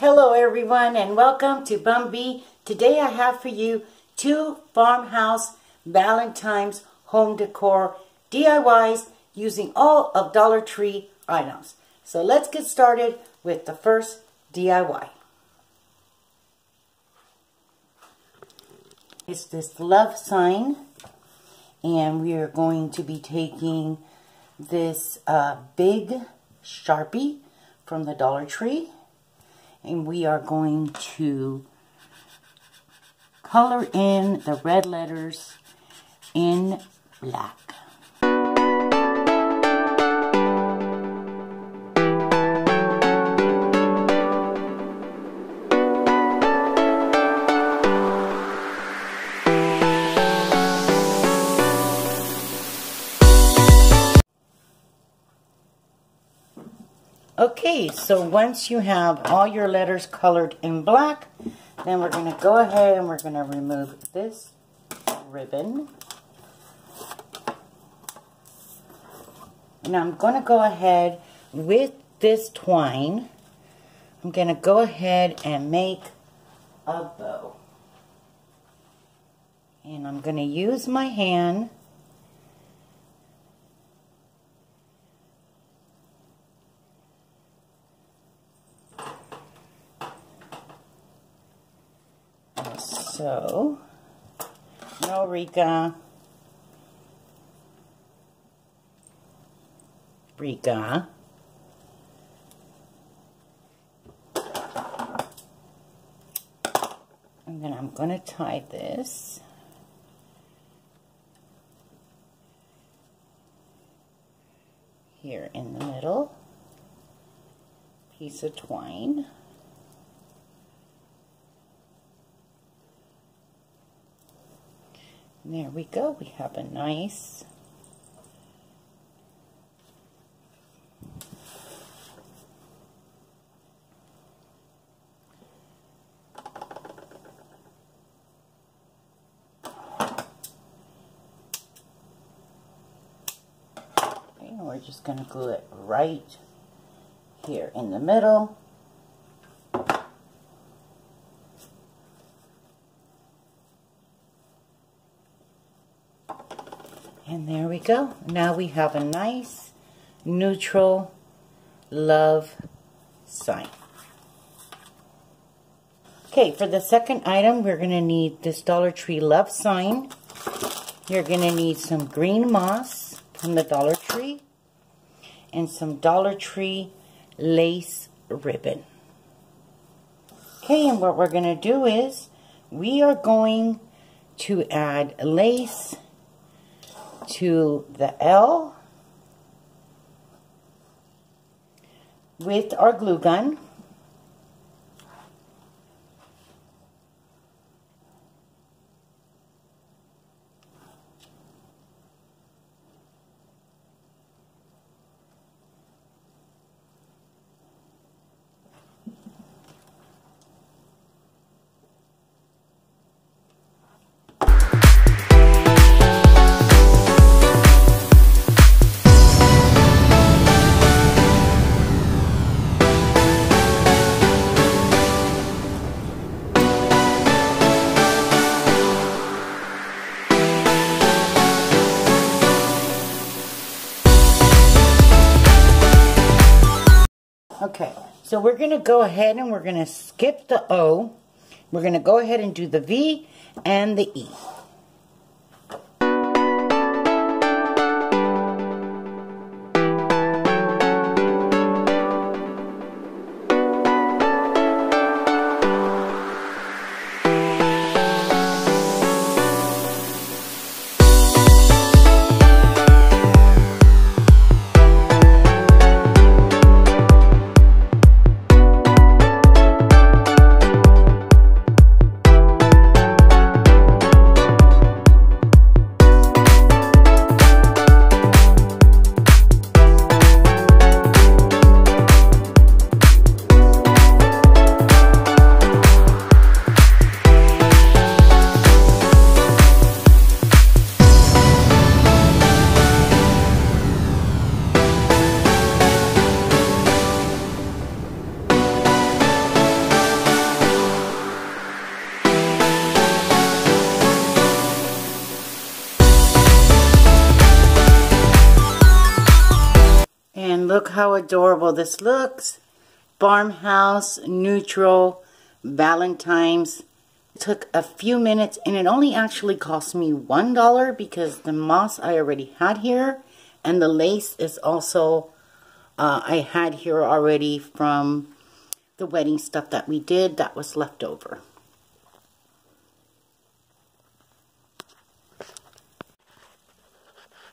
Hello everyone and welcome to Bumby. Today I have for you 2 Farmhouse Valentines home decor DIYs using all of Dollar Tree items. So let's get started with the first DIY. It's this love sign, and we are going to be taking this big Sharpie from the Dollar Tree, and we are going to color in the red letters in black. Okay, so once you have all your letters colored in black, then we're going to go ahead and we're going to remove this ribbon. And I'm going to go ahead with this twine. I'm going to go ahead and make a bow. And I'm going to use my hand . So, no riga, and then I'm going to tie this here in the middle, piece of twine. There we go. We have a nice and we're just going to glue it right here in the middle. And there we go. Now we have a nice neutral love sign. Okay, for the second item, we're going to need this Dollar Tree love sign. You're going to need some green moss from the Dollar Tree and some Dollar Tree lace ribbon. Okay, and what we're going to do is we are going to add lace to the L with our glue gun. Okay, so we're going to go ahead and we're going to skip the O. We're going to go ahead and do the V and the E. Look how adorable this looks. Farmhouse Neutral Valentines. It took a few minutes and it only actually cost me $1 because the moss I already had here. And the lace is also, I had here already from the wedding stuff that we did that was left over.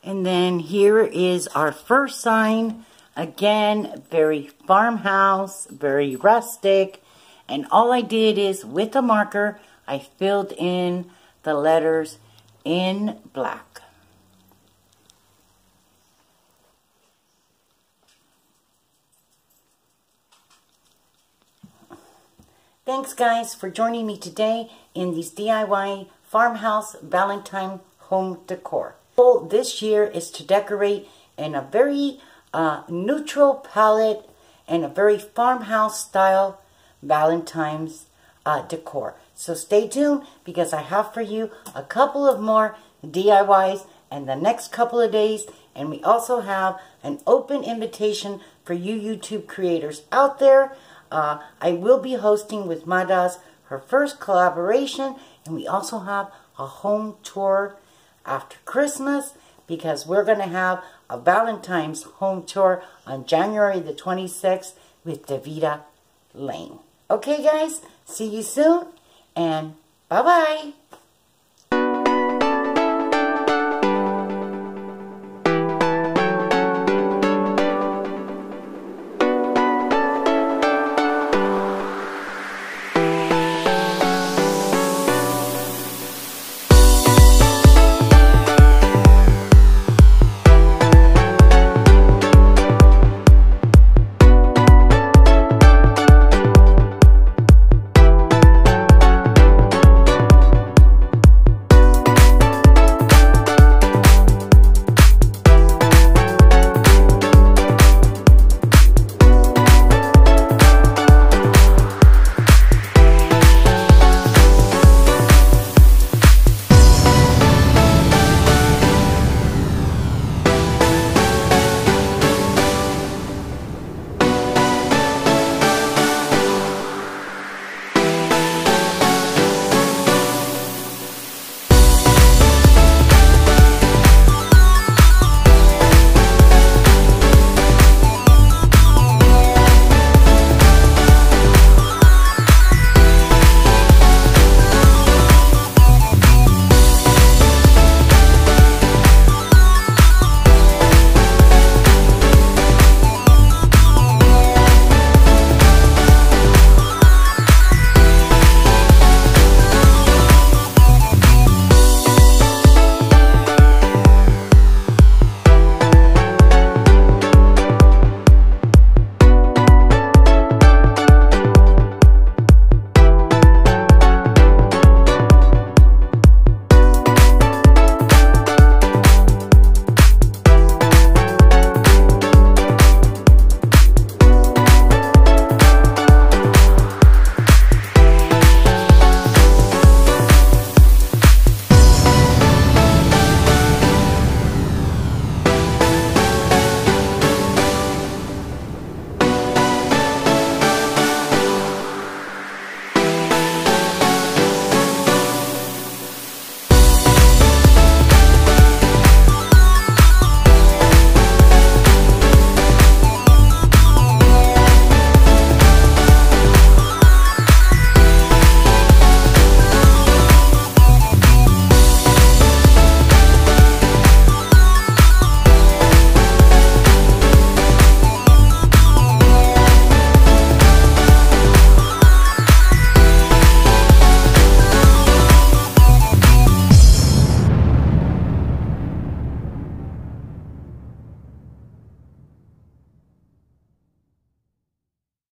And then here is our first sign. Again, very farmhouse, very rustic. And all I did is, with a marker, I filled in the letters in black. Thanks guys for joining me today in these DIY Farmhouse Valentine home decor. This year is to decorate in a very neutral palette and a very farmhouse style Valentine's decor. So stay tuned because I have for you a couple of more DIYs in the next couple of days. And we also have an open invitation for you YouTube creators out there. I will be hosting with Mada's her first collaboration, and we also have a home tour after Christmas because we're going to have a Valentine's home tour on January the 26th with Davida Lane. Okay guys, see you soon and bye-bye.